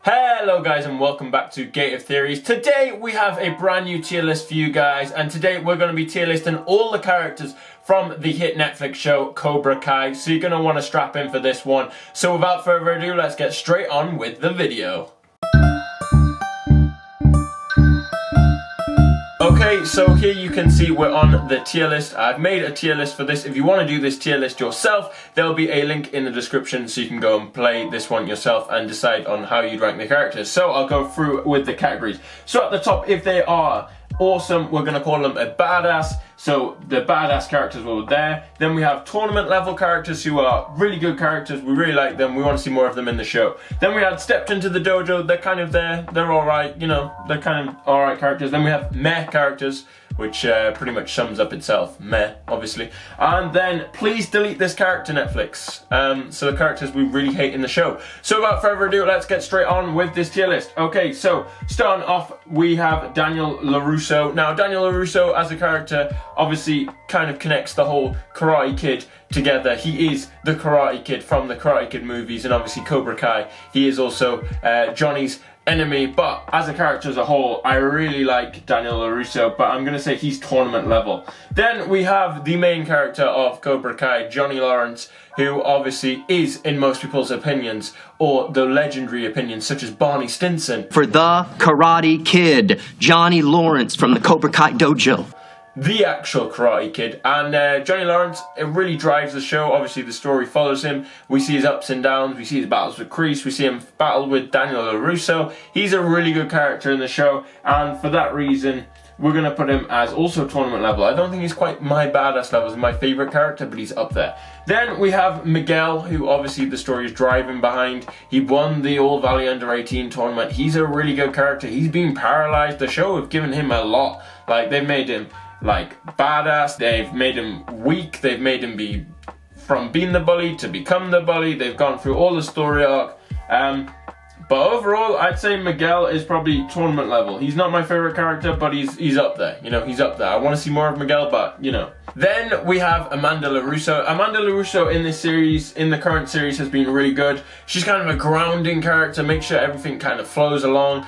Hello guys and welcome back to Gate of Theories. Today we have a brand new tier list for you guys, and today we're going to be tier listing all the characters from the hit Netflix show Cobra Kai, so you're going to want to strap in for this one. So without further ado, let's get straight on with the video. Okay, so here you can see we're on the tier list. I've made a tier list for this. If you want to do this tier list yourself, there'll be a link in the description so you can go and play this one yourself and decide on how you'd rank the characters. So I'll go through with the categories. So at the top, if they are awesome, we're going to call them a badass. So the badass characters will be there. Then we have tournament level characters who are really good characters. We really like them. We want to see more of them in the show. Then we had stepped into the dojo. They're kind of there. They're alright. You know, they're kind of alright characters. Then we have meh characters, which pretty much sums up itself. Meh, obviously. And then please delete this character, Netflix. So the characters we really hate in the show. So without further ado, let's get straight on with this tier list. Okay, so starting off, we have Daniel Larusso. Now, Daniel Larusso as a character obviously kind of connects the whole Karate Kid together. He is the Karate Kid from the Karate Kid movies, and obviously Cobra Kai. He is also Johnny's enemy, but as a character as a whole, I really like Daniel Larusso, but I'm going to say he's tournament level. Then we have the main character of Cobra Kai, Johnny Lawrence, who obviously is, in most people's opinions, or the legendary opinions, such as Barney Stinson, for the Karate Kid, Johnny Lawrence from the Cobra Kai dojo. The actual Karate Kid. And Johnny Lawrence, it really drives the show. Obviously the story follows him. We see his ups and downs. We see his battles with Crease. We see him battle with Daniel Larusso. He's a really good character in the show, and for that reason we're going to put him as also tournament level. I don't think he's quite my badass level as my favourite character, but he's up there. Then we have Miguel, who obviously the story is driving behind. He won the All Valley Under 18 tournament. He's a really good character. He's been paralysed. The show have given him a lot. Like, they've made him like badass, they've made him weak, they've made him be from being the bully to become the bully. They've gone through all the story arc, but overall I'd say Miguel is probably tournament level. He's not my favorite character, but he's up there. You know, he's up there. I want to see more of Miguel, but you know. Then we have Amanda Larusso. Amanda Larusso in this series, in the current series, has been really good. She's kind of a grounding character, make sure everything kind of flows along.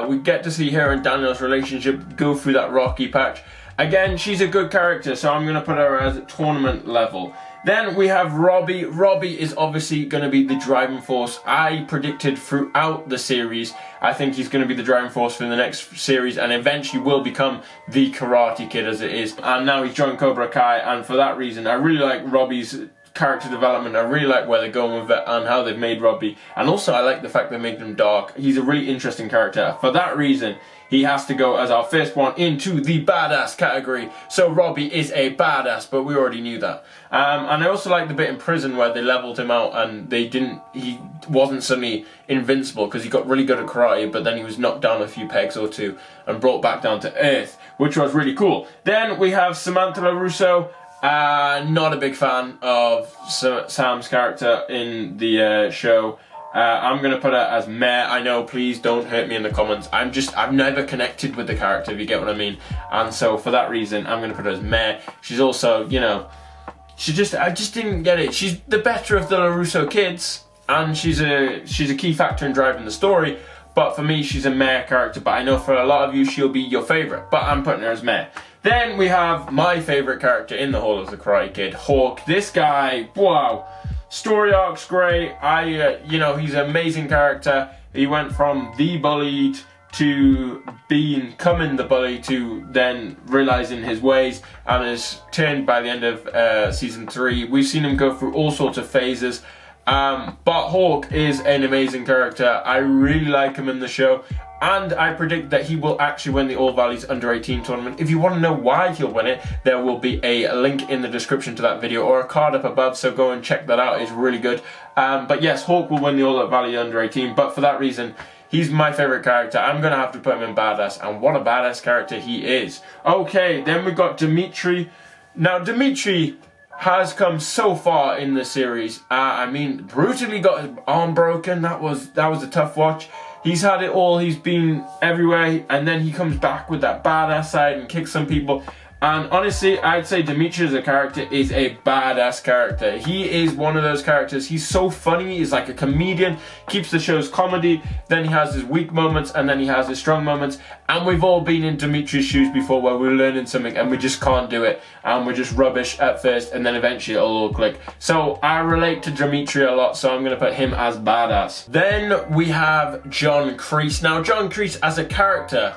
We get to see her and Daniel's relationship go through that rocky patch. Again, she's a good character, so I'm going to put her as tournament level. Then we have Robbie. Robbie is obviously going to be the driving force. I predicted throughout the series, I think he's going to be the driving force for the next series, and eventually will become the Karate Kid as it is. And now he's joined Cobra Kai, and for that reason, I really like Robbie's character development. I really like where they're going with it and how they've made Robbie. And also I like the fact they made him dark. He's a really interesting character. For that reason, he has to go as our first one into the badass category. So Robbie is a badass, but we already knew that. And I also like the bit in prison where they leveled him out and he wasn't suddenly invincible because he got really good at karate, but then he was knocked down a few pegs or two and brought back down to earth, which was really cool. Then we have Samantha Russo. Not a big fan of Sam's character in the show. I'm going to put her as meh. I know, please don't hurt me in the comments. I've never connected with the character, if you get what I mean. And so for that reason, I'm going to put her as meh. She's also, you know, I just didn't get it. She's the better of the Larusso kids, and she's a key factor in driving the story. But for me, she's a meh character. But I know for a lot of you, she'll be your favourite. But I'm putting her as meh. Then we have my favourite character in the whole of the Karate Kid, Hawk. This guy, wow. Story arc's great. You know, he's an amazing character. He went from the bullied to becoming the bully to then realizing his ways, and is turned by the end of season 3. We've seen him go through all sorts of phases. But Hawk is an amazing character. I really like him in the show. And I predict that he will actually win the All Valleys Under 18 tournament. If you want to know why he'll win it, there will be a link in the description to that video or a card up above, so go and check that out. It's really good. But yes, Hawk will win the All Valley Under 18, but for that reason, he's my favourite character. I'm going to have to put him in badass, and what a badass character he is. Okay, then we've got Dimitri. Now, Dimitri has come so far in the series. I mean, brutally got his arm broken. That was a tough watch. He's had it all, he's been everywhere, and then he comes back with that badass side and kicks some people. And honestly, I'd say Dimitri as a character is a badass character. He is one of those characters. He's so funny. He's like a comedian. Keeps the show's comedy. Then he has his weak moments, and then he has his strong moments. And we've all been in Dimitri's shoes before, where we're learning something and we just can't do it, and we're just rubbish at first, and then eventually it'll all click. So I relate to Dimitri a lot, so I'm going to put him as badass. Then we have John Crease. Now, John Crease as a character,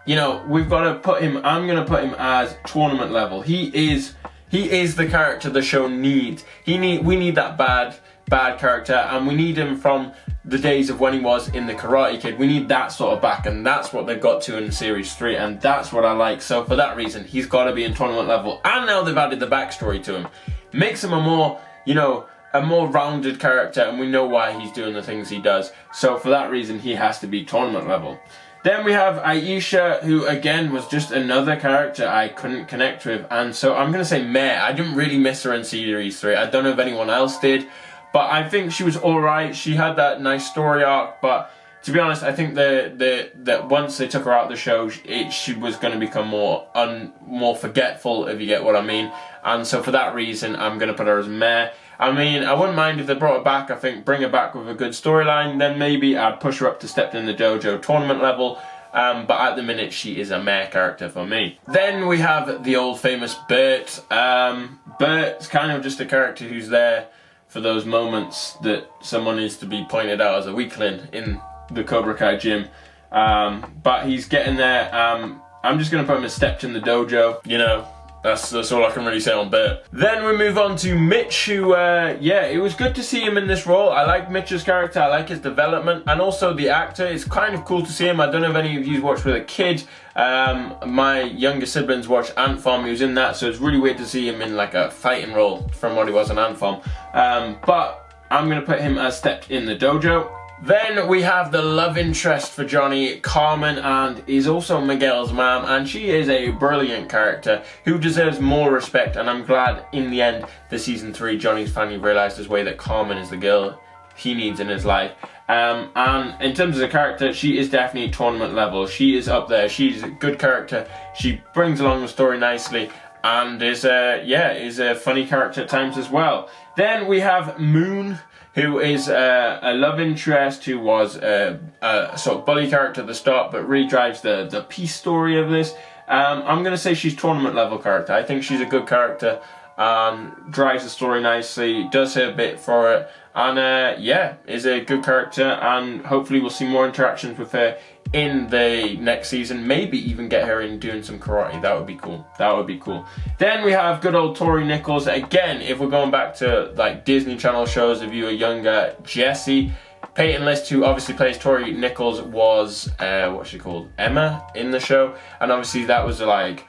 you know, we've got to put him, I'm going to put him as tournament level. He is the character the show needs. We need that bad character, and we need him from the days of when he was in the Karate Kid. We need that sort of back, and that's what they've got to in Series 3, and that's what I like. So for that reason, he's got to be in tournament level. And now they've added the backstory to him. Makes him a more, you know, a more rounded character, and we know why he's doing the things he does. So for that reason, he has to be tournament level. Then we have Aisha, who again was just another character I couldn't connect with, and so I'm going to say meh. I didn't really miss her in Series 3. I don't know if anyone else did, but I think she was alright. She had that nice story arc, but to be honest, I think that once they took her out of the show, she was going to become more forgetful, if you get what I mean. And so for that reason, I'm going to put her as meh. I mean, I wouldn't mind if they brought her back. I think bring her back with a good storyline, then maybe I'd push her up to Stepped in the Dojo tournament level. But at the minute, she is a meh character for me. Then we have the old famous Bert. Bert's kind of just a character who's there for those moments that someone needs to be pointed out as a weakling in the Cobra Kai gym. But he's getting there. I'm just going to put him as Stepped in the Dojo, you know. That's all I can really say on Bert. Then we move on to Mitchu. Yeah, it was good to see him in this role. I like Mitchu's character. I like his development. And also the actor. It's kind of cool to see him. I don't know if any of you watched with a kid. My younger siblings watched Ant Farm. He was in that. So it's really weird to see him in like a fighting role from what he was in Ant Farm. But I'm going to put him as Stepped in the Dojo. Then we have the love interest for Johnny, Carmen, and is also Miguel's mom, and she is a brilliant character who deserves more respect, and I'm glad in the end the Season 3 Johnny's finally realised his way that Carmen is the girl he needs in his life. And in terms of the character, she is definitely tournament level. She is up there. She's a good character. She brings along the story nicely, and is a funny character at times as well. Then we have Moon, who is a love interest, who was a sort of bully character at the start, but really drives the peace story of this. I'm going to say she's tournament level character. I think she's a good character, drives the story nicely, does her bit for it, and yeah, is a good character, and hopefully we'll see more interactions with her in the next season. Maybe even get her in doing some karate. That would be cool. That would be cool. Then we have good old Tory Nichols. Again, if we're going back to like Disney Channel shows, if you were younger, Jessie. Peyton List, who obviously plays Tory Nichols, was what's she called? Emma in the show, and obviously that was like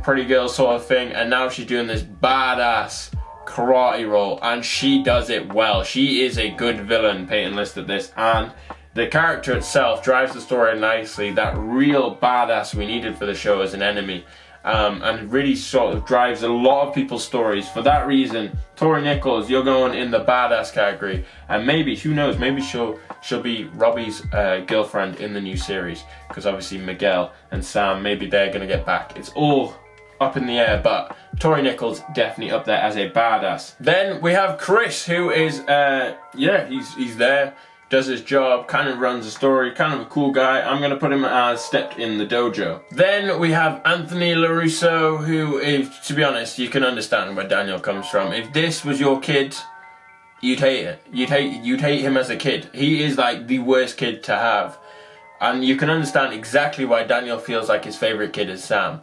pretty girl sort of thing, and now she's doing this badass karate role, and she does it well. She is a good villain, Peyton List, at this, and the character itself drives the story nicely. That real badass we needed for the show as an enemy, and really sort of drives a lot of people's stories. For that reason, Tory Nichols, you're going in the badass category, and maybe, who knows, maybe she'll be Robbie's girlfriend in the new series, because obviously Miguel and Sam, maybe they're going to get back. It's all up in the air, but Tory Nichols definitely up there as a badass. Then we have Chris, who is he's there, does his job, kind of runs the story, kind of a cool guy. I'm going to put him as Stepped in the Dojo. Then we have Anthony Larusso, who is, to be honest, you can understand where Daniel comes from. If this was your kid, you'd hate it. You'd hate him as a kid. He is like the worst kid to have. And you can understand exactly why Daniel feels like his favourite kid is Sam.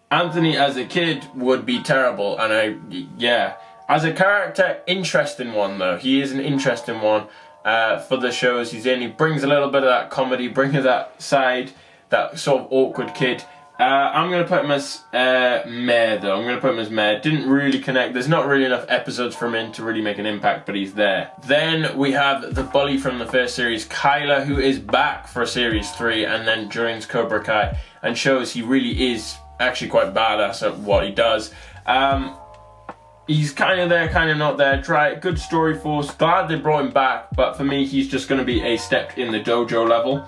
Anthony as a kid would be terrible, and as a character, interesting one though. He is an interesting one for the shows he's in. He brings a little bit of that comedy, brings that side, that sort of awkward kid. I'm going to put him as meh though. I'm going to put him as meh. Didn't really connect. There's not really enough episodes from him to really make an impact, but he's there. Then we have the bully from the first series, Kyla, who is back for Series 3 and then joins Cobra Kai and shows he really is actually quite badass at what he does. He's kind of there, kind of not there. Good story force. Glad they brought him back, but for me, he's just going to be a Stepped in the Dojo level.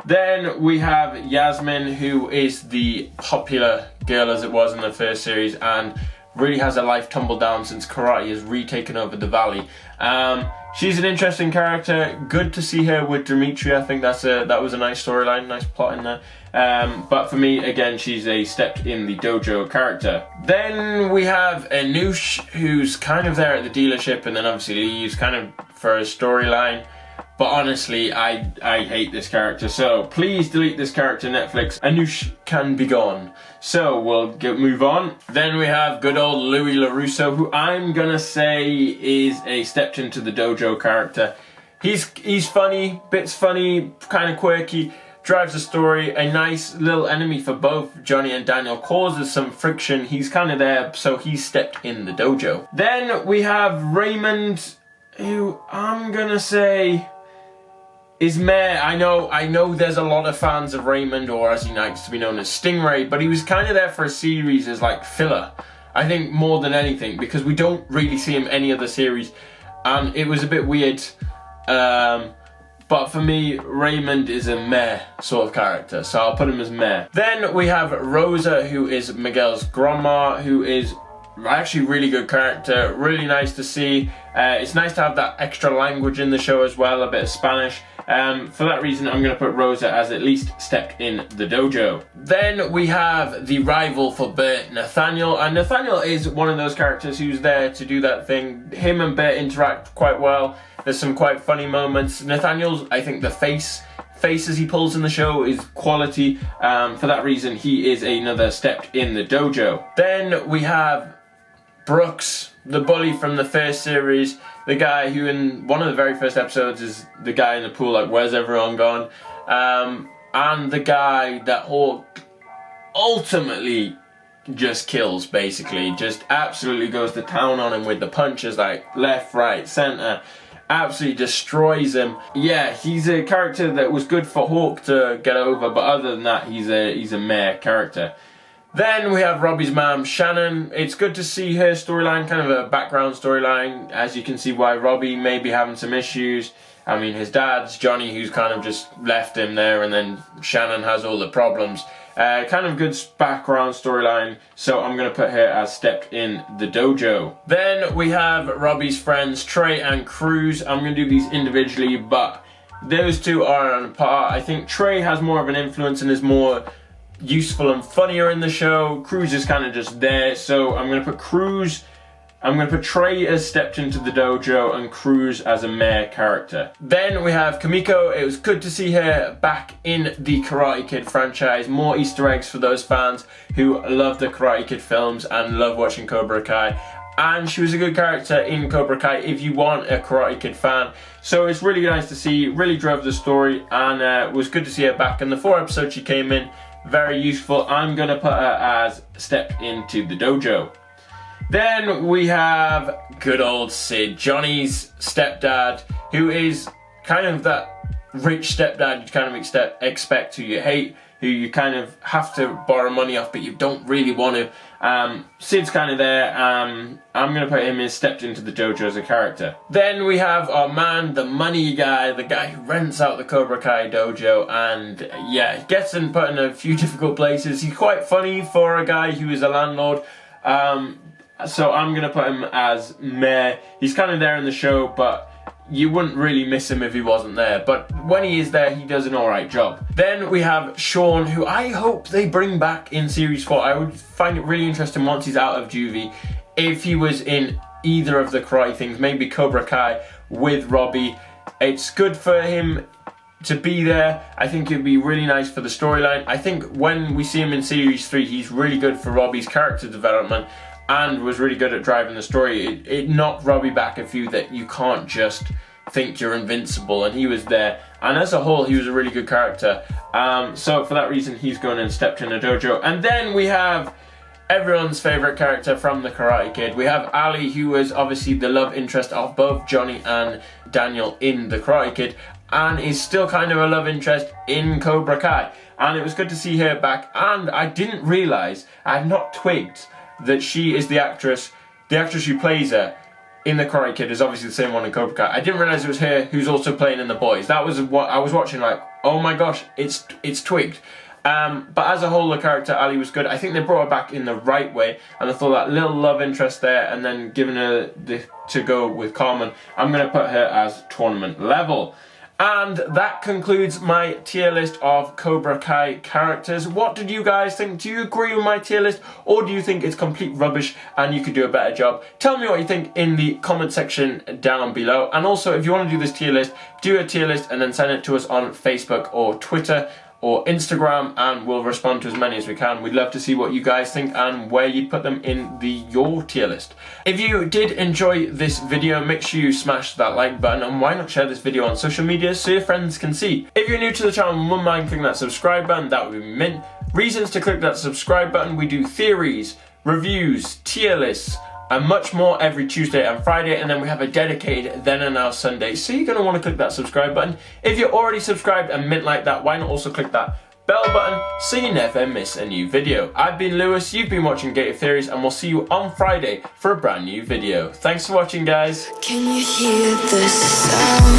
Then we have Yasmin, who is the popular girl as it was in the first series, and really has her life tumbled down since karate has retaken over the valley. She's an interesting character. Good to see her with Dimitri. I think that was a nice storyline, nice plot in there. But for me, again, she's a stepped in the dojo character. Then we have Anush, who's kind of there at the dealership and then obviously leaves kind of for a storyline. But honestly, I hate this character, so please delete this character, Netflix. Anush can be gone. So we'll move on. Then we have good old Louis Larusso, who I'm gonna say is a stepped into the dojo character. He's funny, bits funny, kind of quirky, drives the story, a nice little enemy for both Johnny and Daniel, causes some friction. He's kind of there, so he's stepped in the dojo. Then we have Raymond, who I'm gonna say is meh. I know there's a lot of fans of Raymond, or as he likes to be known as Stingray, but he was kind of there for a series as like filler. I think more than anything, because we don't really see him any other series, and it was a bit weird. But for me, Raymond is a meh sort of character, so I'll put him as meh. Then we have Rosa, who is Miguel's grandma, who is actually really good character, really nice to see. It's nice to have that extra language in the show as well, a bit of Spanish. For that reason, I'm going to put Rosa as at least stepped in the dojo. Then we have the rival for Bert, Nathaniel, and Nathaniel is one of those characters who's there to do that thing. Him and Bert interact quite well. There's some quite funny moments. Nathaniel's, I think, the faces he pulls in the show is quality. For that reason, he is another stepped in the dojo. Then we have Brooks, the bully from the first series, the guy who in one of the very first episodes is the guy in the pool like, where's everyone gone? And the guy that ultimately just kills, basically. Just absolutely goes to town on him with the punches, like left, right, centre. Absolutely destroys him. Yeah, he's a character that was good for Hawk to get over, but other than that, he's a meh character. Then we have Robbie's mom, Shannon. It's good to see her storyline, kind of a background storyline, as you can see why Robbie may be having some issues. I mean, his dad's Johnny, who's kind of just left him there, and then Shannon has all the problems. Kind of good background storyline, so I'm going to put her as stepped in the dojo. Then we have Robbie's friends, Trey and Crease. I'm going to do these individually, but those two are on par. I think Trey has more of an influence and is more useful and funnier in the show. Crease is kind of just there, so I'm going to put Trey as stepped into the dojo and Crease as a meh character. Then we have Kamiko. It was good to see her back in the Karate Kid franchise. More Easter eggs for those fans who love the Karate Kid films and love watching Cobra Kai. And she was a good character in Cobra Kai if you want a Karate Kid fan. So it's really nice to see, really drove the story, and it was good to see her back. In the 4 episodes she came in, very useful. I'm going to put her as stepped into the dojo. Then we have good old Sid, Johnny's stepdad, who is kind of that rich stepdad you kind of expect, who you hate, who you kind of have to borrow money off, but you don't really want to. Sid's kind of there. I'm going to put him as stepped into the dojo as a character. Then we have our man, the money guy, the guy who rents out the Cobra Kai dojo, and yeah, gets him put in a few difficult places. He's quite funny for a guy who is a landlord. So I'm going to put him as meh. He's kind of there in the show, but you wouldn't really miss him if he wasn't there. But when he is there, he does an alright job. Then we have Sean, who I hope they bring back in Series 4. I would find it really interesting once he's out of juvie, if he was in either of the karate things, maybe Cobra Kai with Robbie. It's good for him to be there. I think it'd be really nice for the storyline. I think when we see him in Series 3, he's really good for Robbie's character development, and was really good at driving the story. It knocked Robbie back a few that you can't just think you're invincible, and he was there. And as a whole, he was a really good character. So for that reason, he's gone and stepped in a dojo. And then we have everyone's favourite character from the Karate Kid. We have Ali, who was obviously the love interest of both Johnny and Daniel in the Karate Kid, and is still kind of a love interest in Cobra Kai. And it was good to see her back. And I didn't realise, I had not twigged that she is the actress who plays her in the Karate Kid is obviously the same one in Cobra Kai. I didn't realise it was her who's also playing in The Boys. That was what I was watching like, oh my gosh, it's twigged. But as a whole, the character Ali was good. I think they brought her back in the right way, and I thought that little love interest there, and then giving her to go with Carmen, I'm going to put her as tournament level. And that concludes my tier list of Cobra Kai characters. What did you guys think? Do you agree with my tier list, or do you think it's complete rubbish and you could do a better job? Tell me what you think in the comment section down below. And also, if you want to do this tier list, do a tier list and then send it to us on Facebook or Twitter or Instagram, and we'll respond to as many as we can. We'd love to see what you guys think and where you'd put them in your tier list. If you did enjoy this video, make sure you smash that like button, and why not share this video on social media so your friends can see. If you're new to the channel and wouldn't mind clicking that subscribe button, that would be mint. Reasons to click that subscribe button: we do theories, reviews, tier lists, and much more every Tuesday and Friday, and then we have a dedicated Then and Now Sunday, so you're going to want to click that subscribe button. If you're already subscribed and mint like that, why not also click that bell button so you never miss a new video. I've been Lewis, you've been watching Gated Theories, and we'll see you on Friday for a brand new video. Thanks for watching, guys. Can you hear the sound?